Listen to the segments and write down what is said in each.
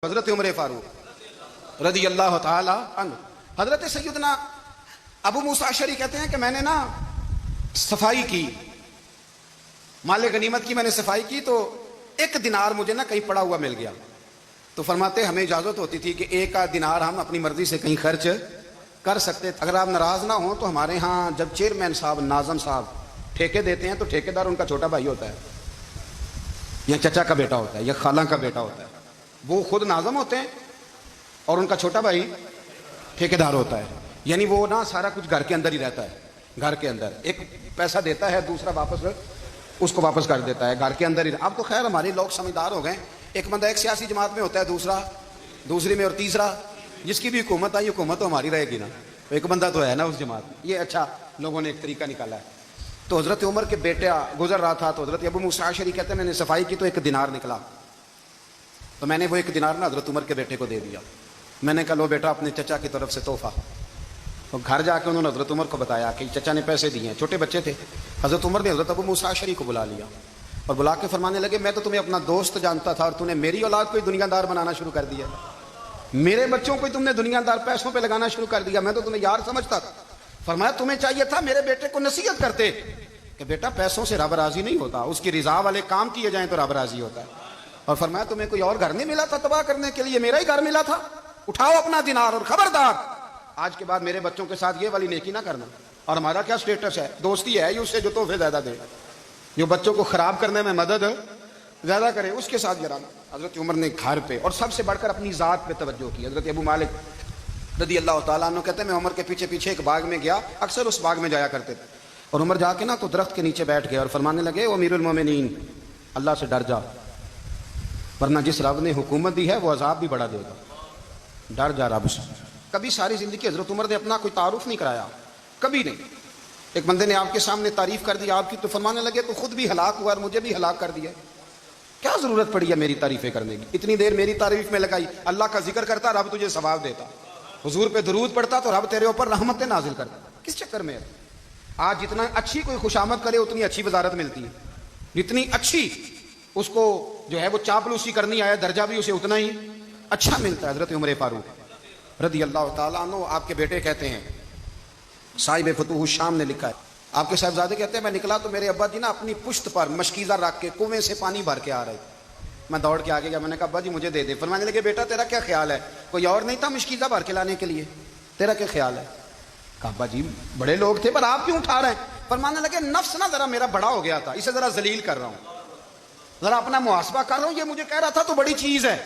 حضرت عمر فاروق رضی اللہ تعالی عنہ. حضرت سیدنا ابو موسیٰ اشعری کہتے ہیں کہ میں نے نا صفائی کی، مال غنیمت کی میں نے صفائی کی تو ایک دینار مجھے نا کہیں پڑا ہوا مل گیا. تو فرماتے ہمیں اجازت ہوتی تھی کہ ایک آدھ دینار ہم اپنی مرضی سے کہیں خرچ کر سکتے. اگر آپ ناراض نہ ہوں تو ہمارے ہاں جب چیئرمین صاحب ناظم صاحب ٹھیکے دیتے ہیں تو ٹھیکیدار ان کا چھوٹا بھائی ہوتا ہے یا چچا کا بیٹا ہوتا ہے یا خالہ کا بیٹا ہوتا ہے. وہ خود ناظم ہوتے ہیں اور ان کا چھوٹا بھائی ٹھیکیدار ہوتا ہے. یعنی وہ نا سارا کچھ گھر کے اندر ہی رہتا ہے. گھر کے اندر ایک پیسہ دیتا ہے، دوسرا واپس اس کو واپس کر دیتا ہے. گھر کے اندر ہی. اب تو خیر ہمارے لوگ سمجھدار ہو گئے. ایک بندہ ایک سیاسی جماعت میں ہوتا ہے، دوسرا دوسری میں، اور تیسرا جس کی بھی حکومت آئی حکومت تو ہماری رہے گی نا. ایک بندہ تو ہے نا اس جماعت میں. یہ اچھا لوگوں نے ایک طریقہ نکالا ہے. تو حضرت عمر کے بیٹا گزر رہا تھا تو حضرت ابو موسیٰ اشعری کہتے ہیں میں نے صفائی کی تو ایک دینار نکلا. تو میں نے وہ ایک دینار نا حضرت عمر کے بیٹے کو دے دیا. میں نے کہا لو بیٹا اپنے چچا کی طرف سے تحفہ. تو گھر جا کے انہوں نے حضرت عمر کو بتایا کہ چچا نے پیسے دیے ہیں. چھوٹے بچے تھے. حضرت عمر نے حضرت ابو موسیٰ اشعری کو بلا لیا اور بلا کے فرمانے لگے میں تو تمہیں اپنا دوست جانتا تھا اور تم نے میری اولاد کو دنیا دار بنانا شروع کر دیا. میرے بچوں کو تم نے دنیا دار پیسوں پہ لگانا شروع کر دیا. میں تو تمہیں یار سمجھتا تھا. فرمایا تمہیں چاہیے تھا میرے بیٹے کو نصیحت کرتے کہ بیٹا پیسوں سے رب راضی نہیں ہوتا، اس کی رضا والے کام کیے جائیں تو رب راضی ہوتا ہے. اور فرمایا تمہیں کوئی اور گھر نہیں ملا تھا تباہ کرنے کے لیے، میرا ہی گھر ملا تھا. اٹھاؤ اپنا دینار اور خبردار آج کے بعد میرے بچوں کے ساتھ یہ والی نیکی نہ کرنا. اور ہمارا کیا سٹیٹس ہے؟ دوستی ہے اس سے جو تحفے زیادہ دے، جو بچوں کو خراب کرنے میں مدد زیادہ کرے اس کے ساتھ جرانا. حضرت عمر نے گھر پہ اور سب سے بڑھ کر اپنی ذات پہ توجہ کی. حضرت ابو مالک رضی اللہ تعالیٰ عنہ کہتے ہیں میں عمر کے پیچھے پیچھے ایک باغ میں گیا، اکثر اس باغ میں جایا کرتے تھے. اور عمر جا کے نا تو درخت کے نیچے بیٹھ گئے اور فرمانے لگے او امیر المومنین اللہ سے ڈر جا، ورنہ جس رب نے حکومت دی ہے وہ عذاب بھی بڑا دے گا. ڈر جا رب سے. کبھی ساری زندگی حضرت عمر نے اپنا کوئی تعارف نہیں کرایا، کبھی نہیں. ایک بندے نے آپ کے سامنے تعریف کر دی آپ کی تو فرمانے لگے تو خود بھی ہلاک ہوا اور مجھے بھی ہلاک کر دیا. کیا ضرورت پڑی ہے میری تعریفیں کرنے کی؟ اتنی دیر میری تعریف میں لگائی. اللہ کا ذکر کرتا رب تجھے ثواب دیتا، حضور پہ درود پڑھتا تو رب تیرے اوپر رحمتیں نازل کرتا. کس چکر میں ہے؟ آج جتنا اچھی کوئی خوشامد کرے اتنی اچھی وزارت ملتی ہے، جتنی اچھی اس کو جو ہے وہ چاپلوسی کرنی آیا درجہ بھی اسے اتنا ہی اچھا ملتا ہے. حضرت عمر فاروق رضی اللہ تعالیٰ عنہ آپ کے بیٹے کہتے ہیں، صاحب فتوح الشام نے لکھا ہے، آپ کے صاحبزادے کہتے ہیں میں نکلا تو میرے ابا جی نا اپنی پشت پر مشکیزہ رکھ کے کنویں سے پانی بھر کے آ رہے. میں دوڑ کے آگے گیا، میں نے کہا ابا جی مجھے دے دے. فرمانے لگے بیٹا تیرا کیا خیال ہے؟ کوئی اور نہیں تھا مشکیزہ بھر کے لانے کے لیے، تیرا کیا خیال ہے؟ کہا ابا جی بڑے لوگ تھے پر آپ کیوں اٹھا رہے ہیں؟ فرمانے لگے نفس نا ذرا میرا بڑا ہو گیا تھا، اسے ذرا ذلیل کر رہا ہوں، ذرا اپنا محاسبہ کر رہا ہوں. یہ مجھے کہہ رہا تھا تو بڑی چیز ہے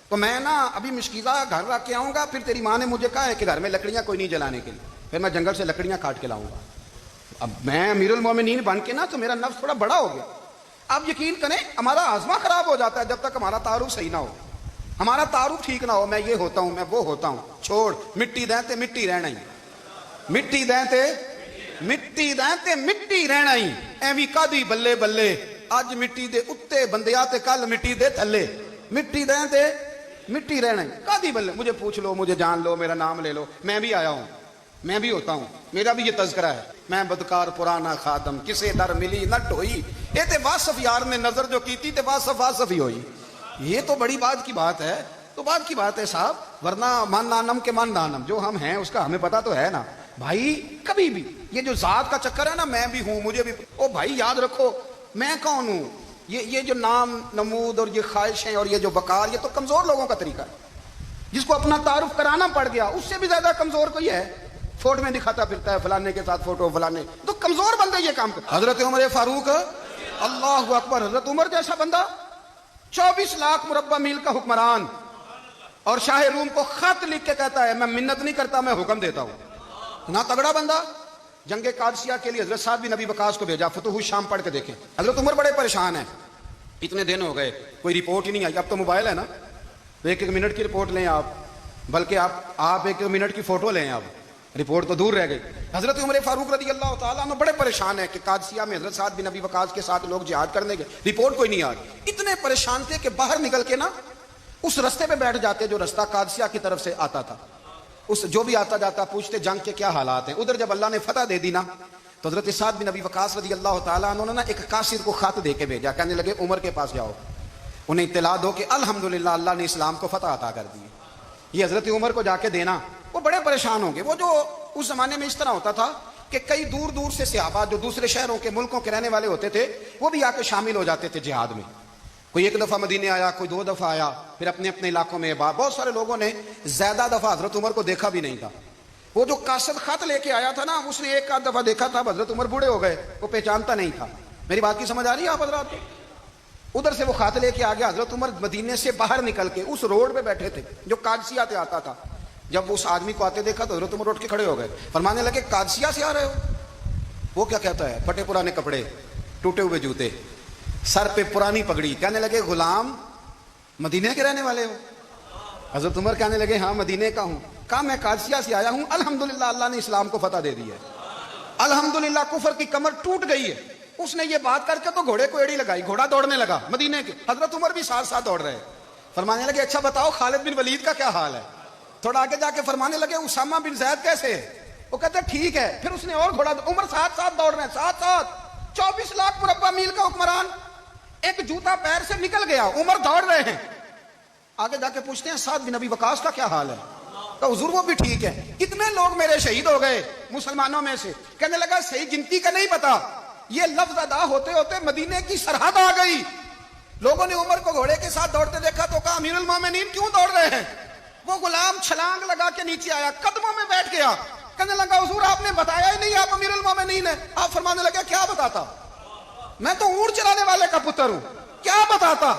تو میں نا ابھی مشکیزہ گھر رکھ کے آؤں گا، پھر تیری ماں نے مجھے کہا ہے کہ گھر میں لکڑیاں کوئی نہیں جلانے کے لیے، پھر میں جنگل سے لکڑیاں کاٹ کے لاؤں گا. اب میں امیر المومنین بن کے نا تو میرا نفس تھوڑا بڑا ہو گیا. اب یقین کریں ہمارا آزما خراب ہو جاتا ہے جب تک ہمارا تعارف صحیح نہ ہو، ہمارا تعارف ٹھیک نہ ہو. میں یہ ہوتا ہوں، میں وہ ہوتا ہوں. چھوڑ مٹی دیں تے مٹی رہنا ہی، مٹی دیں تے مٹی دیں تے مٹی رہنا ہی. ایویں کدی بلے بلے اج مٹی دے اتے بندیا تے کل مٹی دے تھلے. مٹی دیں تے مٹی رہنا ہی کدی بلے. مجھے پوچھ لو، مجھے جان لو، میرا نام لے لو، میں بھی آیا ہوں، میں بھی ہوتا ہوں، میرا بھی یہ تذکرہ ہے. میں بدکار پرانا خادم کسے در ملی نہ ڈھوئی. یہ تے واصف یار نے نظر جو کی تھی تے واصف واصف ہی ہوئی. یہ تو بڑی بات کی بات ہے، تو بات کی بات ہے صاحب. ورنہ من نانم کے من نانم جو ہم ہیں اس کا ہمیں پتا تو ہے نا بھائی. کبھی بھی یہ جو ذات کا چکر ہے نا میں بھی ہوں مجھے بھی، او بھائی یاد رکھو میں کون ہوں. یہ جو نام نمود اور یہ خواہشیں اور یہ جو وقار یہ تو کمزور لوگوں کا طریقہ ہے. جس کو اپنا تعارف کرانا پڑ گیا اس سے بھی زیادہ کمزور کوئی ہے. فوٹو میں دکھاتا پھرتا ہے فلانے کے ساتھ فوٹو فلانے، تو کمزور بندے یہ کام کرتے. حضرت عمر فاروق اللہ اکبر، حضرت عمر جیسا بندہ 24 لاکھ مربع میل کا حکمران اور شاہ روم کو خط لکھ کے کہتا ہے میں منت نہیں کرتا میں حکم دیتا ہوں. نہ تگڑا بندہ. جنگ قادسیہ کے لیے حضرت سعد بن ابی وقاص کو بھیجا. فتوح الشام پڑھ کے دیکھیں. حضرت عمر بڑے پریشان ہیں، اتنے دن ہو گئے کوئی رپورٹ ہی نہیں آئی. اب تو موبائل ہے نا تو ایک منٹ کی رپورٹ لیں آپ، بلکہ آپ 1 منٹ کی فوٹو لیں. آپ رپورٹ تو دور رہ گئی. حضرت عمر فاروق رضی اللہ تعالیٰ عنہ بڑے پریشان ہیں کہ قادسیہ میں حضرت سعد بن ابی وقاص کے ساتھ لوگ جہاد کرنے گئے، رپورٹ کوئی نہیں آ رہی. اتنے پریشان تھے کہ باہر نکل کے نا اس رستے پہ بیٹھ جاتے جو رستہ قادسیہ کی طرف سے آتا تھا. اس جو بھی آتا جاتا پوچھتے جنگ کے کیا حالات ہیں. ادھر جب اللہ نے فتح دے دی نا تو حضرت سعد بن ابی وقاص رضی اللہ تعالیٰ عنہ نے نا ایک قاصد کو خط دے کے بھیجا. کہنے لگے عمر کے پاس جاؤ انہیں اطلاع دو کہ الحمدللہ اللہ نے اسلام کو فتح عطا کر دی. یہ حضرت عمر کو جا کے دینا, وہ بڑے پریشان ہوں گے. وہ جو اس زمانے میں اس طرح ہوتا تھا کہ کئی دور دور سے صحابہ جو دوسرے شہروں کے ملکوں کے رہنے والے ہوتے تھے وہ بھی آ کے شامل ہو جاتے تھے جہاد میں. کوئی ایک دفعہ مدینے آیا, کوئی 2 دفعہ آیا, پھر اپنے اپنے علاقوں میں. بہت سارے لوگوں نے زیادہ دفعہ حضرت عمر کو دیکھا بھی نہیں تھا. وہ جو قاصد خط لے کے آیا تھا نا, اس نے 1 آدھ دفعہ دیکھا تھا. حضرت عمر بوڑھے ہو گئے, وہ پہچانتا نہیں تھا. میری بات کی سمجھ آ رہی ہے آپ حضرات کو؟ ادھر سے وہ خط لے کے آ گیا. حضرت عمر مدینے سے باہر نکل کے اس روڈ پہ بیٹھے تھے جو قادسیہ سے آتا تھا. جب اس آدمی کو آتے دیکھا تو حضرت عمر اٹھ کے کھڑے ہو گئے, فرمانے لگے قادسیہ سے آ رہے ہو؟ وہ کیا کہتا ہے, پھٹے پرانے کپڑے, ٹوٹے ہوئے جوتے, سر پہ پرانی پگڑی. کہنے لگے غلام مدینے کے رہنے والے ہو؟ حضرت عمر کہنے لگے ہاں مدینے کا ہوں. کہا میں قادسیہ سے آیا ہوں, الحمدللہ اللہ نے اسلام کو فتح دے دی ہے, الحمدللہ کفر کی کمر ٹوٹ گئی ہے. اس نے یہ بات کر کے تو گھوڑے کو ایڑی لگائی, گھوڑا دوڑنے لگا مدینے کے. حضرت عمر بھی ساتھ ساتھ دوڑ رہے. فرمانے لگے اچھا بتاؤ خالد بن ولید کا کیا حال ہے؟ تھوڑا آگے جا کے فرمانے لگے اسامہ بن زید کیسے ہے؟ وہ کہتے ٹھیک ہے. پھر اس نے اور گھوڑا, عمر ساتھ ساتھ دوڑ رہے ہیں, ساتھ ساتھ. 24 لاکھ مربع میل کا حکمران, ایک جوتا پیر سے نکل گیا, عمر دوڑ رہے ہیں. آگے جا کے پوچھتے ہیں سعد بن ابی وقاص کا کیا حال ہے؟ تو حضور وہ بھی ٹھیک ہے. کتنے لوگ میرے شہید ہو گئے مسلمانوں میں سے. کہنے لگا صحیح گنتی کا نہیں پتا. یہ لفظ ادا ہوتے ہوتے مدینے کی سرحد آ گئی. لوگوں نے عمر کو گھوڑے کے ساتھ دوڑتے دیکھا تو کہا امیر المومنین کیوں دوڑ رہے ہیں؟ وہ غلام چھلانگ لگا کے نیچے آیا, قدموں میں بیٹھ گیا. کہنے لگا حضور آپ نے بتایا ہی نہیں آپ امیر المومنین ہیں. آپ فرمانے لگے کیا بتاتا, میں تو اونٹ چلانے والے کا پتر ہوں, کیا بتاتا.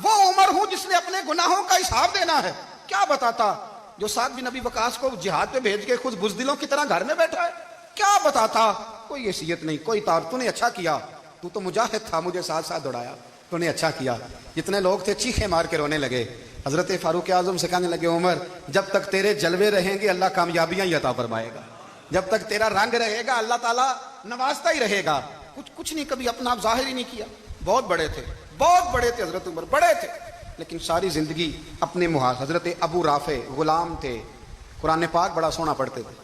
وہ عمر ہوں جس نے اپنے گناہوں کا حساب دینا ہے, کیا بتاتا. جو سعد بن ابی وقاص کو جہاد پہ بھیج کے خود بزدلوں کی طرح گھر میں بیٹھا ہے, کیا بتاتا. کوئی حیثیت نہیں, کوئی تار. تو نے اچھا کیا, تو مجاہد تھا, مجھے ساتھ ساتھ دوڑایا, تو نے اچھا کیا. جتنے لوگ تھے چیخے مار کے رونے لگے. حضرت فاروق اعظم سے کہنے لگے عمر جب تک تیرے جلوے رہیں گے اللہ کامیابیاں ہی عطا فرمائے گا, جب تک تیرا رنگ رہے گا اللہ تعالیٰ نوازتا ہی رہے گا. کچھ نہیں, کبھی اپنا آپ ظاہر ہی نہیں کیا. بہت بڑے تھے, بہت بڑے تھے حضرت عمر, بڑے تھے, لیکن ساری زندگی اپنے محاذ. حضرت ابو رافع غلام تھے, قرآن پاک بڑا سونا پڑھتے تھے.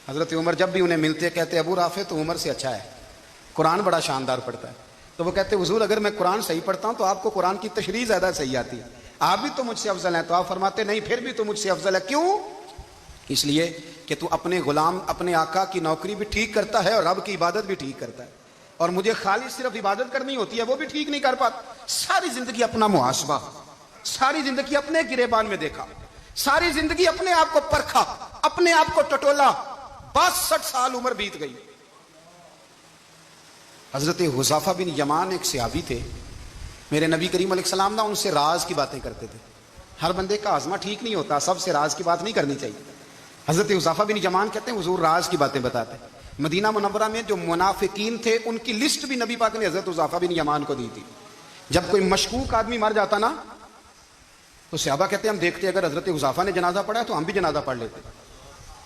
حضرت عمر جب بھی انہیں ملتے کہتے ابو رافع تو عمر سے اچھا ہے, قرآن بڑا شاندار پڑھتا ہے. تو وہ کہتے حضور اگر میں قرآن صحیح پڑھتا ہوں تو آپ کو قرآن کی تشریح زیادہ صحیح آتی ہے, آپ بھی تو مجھ سے افضل ہیں. تو آپ فرماتے نہیں پھر بھی تو مجھ سے افضل ہے. کیوں؟ اس لیے کہ تو اپنے غلام اپنے آقا کی نوکری بھی ٹھیک کرتا ہے اور رب کی عبادت بھی ٹھیک کرتا ہے, اور مجھے خالی صرف عبادت کرنی ہوتی ہے وہ بھی ٹھیک نہیں کر پاتا. ساری زندگی اپنا محاسبہ, ساری زندگی اپنے گریبان میں دیکھا, ساری زندگی اپنے آپ کو پرکھا, اپنے آپ کو ٹٹولا. 62 سال عمر بیت گئی. حضرت حذیفہ بن یمان ایک صحابی تھے, میرے نبی کریم علیہ السلام نا ان سے راز کی باتیں کرتے تھے. ہر بندے کا آزما ٹھیک نہیں ہوتا, سب سے راز کی بات نہیں کرنی چاہیے. حضرت حذیفہ بن یمان کہتے ہیں حضور راز کی باتیں بتاتے. مدینہ منورہ میں جو منافقین تھے ان کی لسٹ بھی نبی پاک نے حضرت حذیفہ بن یمان کو دی تھی. جب کوئی مشکوک آدمی مر جاتا نا تو صحابہ کہتے ہیں ہم دیکھتے اگر حضرت حذیفہ نے جنازہ پڑھا تو ہم بھی جنازہ پڑھ لیتے.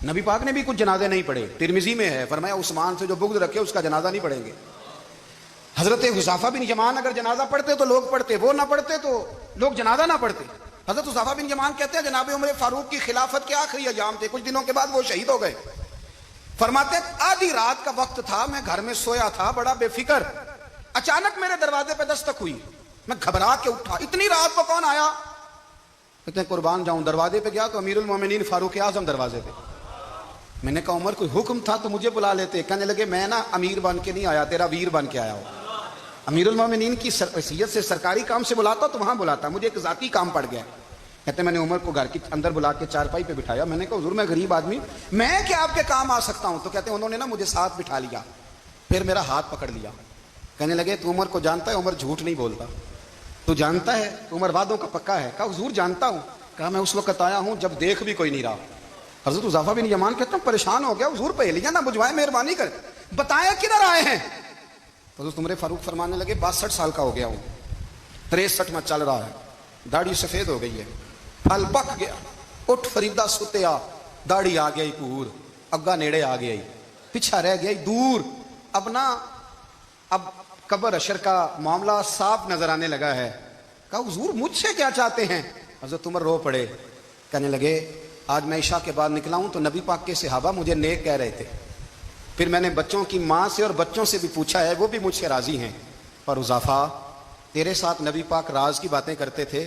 نبی پاک نے بھی کچھ جنازے نہیں پڑھے, ترمذی میں ہے, فرمایا عثمان سے جو بغض رکھے اس کا جنازہ نہیں پڑھیں گے. حضرت حذیفہ بن یمان اگر جنازہ پڑھتے تو لوگ پڑھتے, وہ نہ پڑھتے تو لوگ جنازہ نہ پڑھتے. حضرت حذیفہ بن یمان کہتے ہیں جناب عمر فاروق کی خلافت کے آخری ایام تھے, کچھ دنوں کے بعد وہ شہید ہو گئے. فرماتے آدھی رات کا وقت تھا, میں گھر میں سویا تھا بڑا بے فکر, اچانک میرے دروازے پہ دستک ہوئی, میں گھبرا کے اٹھا, اتنی رات کو کون آیا؟ کہتے ہیں قربان جاؤں, دروازے پہ گیا تو امیر المومنین فاروق اعظم دروازے پہ. میں نے کہا عمر کوئی حکم تھا تو مجھے بلا لیتے. کہنے لگے میں نا امیر بن کے نہیں آیا, تیرا ویر بن کے آیا ہوں. امیر المومنین کی حیثیت سے سرکاری کام سے بلاتا تو وہاں بلاتا, مجھے ایک ذاتی کام پڑ گیا. کہتے میں نے عمر کو گھر کے اندر بلا کے چارپائی پہ بٹھایا. میں نے کہا حضور میں غریب آدمی, میں کیا آپ کے کام آ سکتا ہوں؟ تو کہتے ہیں انہوں نے نا مجھے ساتھ بٹھا لیا, پھر میرا ہاتھ پکڑ لیا. کہنے لگے تو عمر کو جانتا ہے؟ عمر جھوٹ نہیں بولتا. تو جانتا ہے؟ تو عمر وعدوں کا پکا ہے. کہا حضور جانتا ہوں. کہا میں اس وقت آیا ہوں جب دیکھ بھی کوئی نہیں رہا. حضرت حذیفہ بن یمان کہتے ہیں پریشان ہو گیا, حضور پہلیاں نہ بجھوائے, مہربانی کر بتائیں کدھر آئے ہیں. حضرت عمر فاروق فرمانے لگے 62 سال کا ہو گیا ہوں, 63 میں چل رہا ہے, داڑھی سفید ہو گئی ہے, پھل پک گیا, اٹھ فریدہ ستیا, داڑھی آ گئی پور, اگا نیڑے آ گئی, پیچھا رہ گیا دور. اب قبر اشر کا معاملہ صاف نظر آنے لگا ہے. کہا حضور مجھ سے کیا چاہتے ہیں؟ حضرت عمر رو پڑے, کہنے لگے آج میں عشاء کے بعد نکلا ہوں تو نبی پاک کے صحابہ مجھے نیک کہہ رہے تھے, پھر میں نے بچوں کی ماں سے اور بچوں سے بھی پوچھا ہے, وہ بھی مجھ سے راضی ہیں, اور حذیفہ تیرے ساتھ نبی پاک راز کی باتیں کرتے تھے،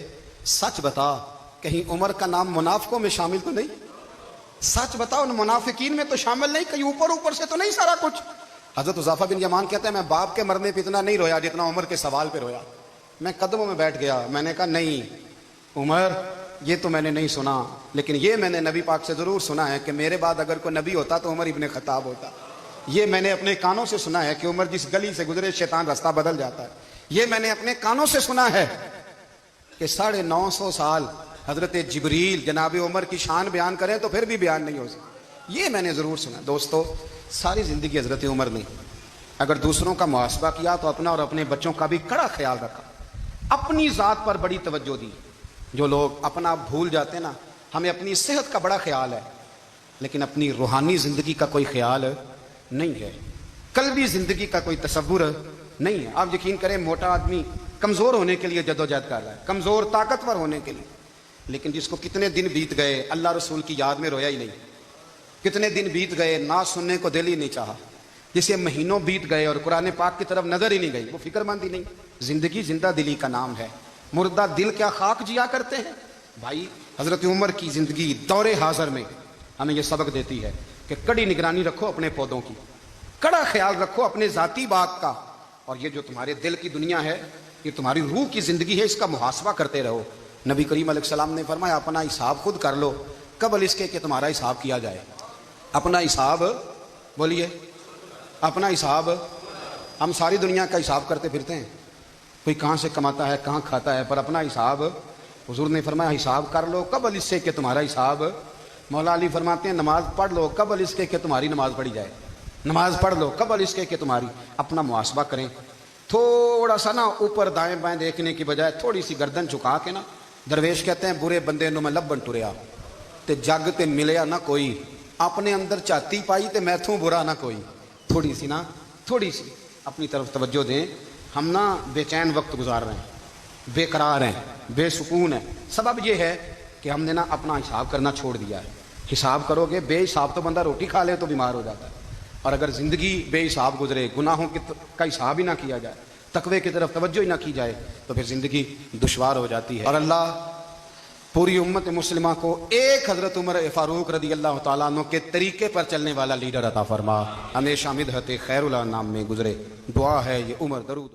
سچ بتا کہیں عمر کا نام منافقوں میں شامل تو نہیں؟ سچ بتا ان منافقین میں تو شامل نہیں، کہیں اوپر اوپر سے تو نہیں سارا کچھ؟ حضرت حذیفہ بن یمان کہتے ہیں میں باپ کے مرنے پہ اتنا نہیں رویا جتنا عمر کے سوال پہ رویا. میں قدموں میں بیٹھ گیا، میں نے کہا نہیں عمر، یہ تو میں نے نہیں سنا، لیکن یہ میں نے نبی پاک سے ضرور سنا ہے کہ میرے بعد اگر کوئی نبی ہوتا تو عمر ابن خطاب ہوتا. یہ میں نے اپنے کانوں سے سنا ہے کہ عمر جس گلی سے گزرے شیطان راستہ بدل جاتا ہے. یہ میں نے اپنے کانوں سے سنا ہے کہ 950 سال حضرت جبریل جناب عمر کی شان بیان کریں تو پھر بھی بیان نہیں ہو سکتا. یہ میں نے ضرور سنا. دوستو، ساری زندگی حضرت عمر نے اگر دوسروں کا محاسبہ کیا تو اپنا اور اپنے بچوں کا بھی کڑا خیال رکھا، اپنی ذات پر بڑی توجہ دی. جو لوگ اپنا بھول جاتے ہیں نا، ہمیں اپنی صحت کا بڑا خیال ہے لیکن اپنی روحانی زندگی کا کوئی خیال نہیں ہے، قلبی زندگی کا کوئی تصور نہیں ہے. آپ یقین کریں موٹا آدمی کمزور ہونے کے لیے جدوجہد کر رہا ہے، کمزور طاقتور ہونے کے لیے، لیکن جس کو کتنے دن بیت گئے اللہ رسول کی یاد میں رویا ہی نہیں، کتنے دن بیت گئے نہ سننے کو دل ہی نہیں چاہا، جسے مہینوں بیت گئے اور قرآن پاک کی طرف نظر ہی نہیں گئی، وہ فکر مند ہی نہیں. زندگی زندہ دلی کا نام ہے، مردہ دل کیا خاک جیا کرتے ہیں. بھائی حضرت عمر کی زندگی دور حاضر میں ہمیں یہ سبق دیتی ہے کہ کڑی نگرانی رکھو اپنے پودوں کی، کڑا خیال رکھو اپنے ذاتی باغ کا، اور یہ جو تمہارے دل کی دنیا ہے، یہ تمہاری روح کی زندگی ہے، اس کا محاسبہ کرتے رہو. نبی کریم علیہ السلام نے فرمایا اپنا حساب خود کر لو قبل اس کے کہ تمہارا حساب کیا جائے. اپنا حساب، بولیے اپنا حساب. ہم ساری دنیا کا حساب کرتے پھرتے ہیں، کوئی کہاں سے کماتا ہے کہاں کھاتا ہے، پر اپنا حساب حضور نے فرمایا حساب کر لو قبل اس سے کہ تمہارا حساب. مولا علی فرماتے ہیں نماز پڑھ لو قبل اس کے کہ تمہاری نماز پڑھی جائے، نماز پڑھ لو قبل اس کے کہ تمہاری. اپنا محاسبہ کریں، تھوڑا سا نا اوپر دائیں بائیں دیکھنے کی بجائے تھوڑی سی گردن جھکا کے نا. درویش کہتے ہیں برے بندے نو میں لبن ٹریا تے جگ تے ملیا نہ کوئی، اپنے اندر چاتی پائی تے میتھوں برا نہ کوئی. تھوڑی سی نا، تھوڑی سی اپنی طرف توجہ دیں. ہم نا بے چین وقت گزار رہے ہیں، بے قرار ہیں، بے سکون ہیں. سبب یہ ہے کہ ہم نے نا اپنا حساب کرنا چھوڑ دیا ہے. حساب کرو گے، بے حساب تو بندہ روٹی کھا لے تو بیمار ہو جاتا ہے، اور اگر زندگی بے حساب گزرے، گناہوں کا حساب ہی نہ کیا جائے، تقوی کی طرف توجہ ہی نہ کی جائے، تو پھر زندگی دشوار ہو جاتی ہے. اور اللہ پوری امت مسلمہ کو ایک حضرت عمر فاروق رضی اللہ تعالیٰ عنہ کے طریقے پر چلنے والا لیڈر عطا فرما، ہمیشہ مدحت خیر الانام میں گزرے. دعا ہے یہ عمر درود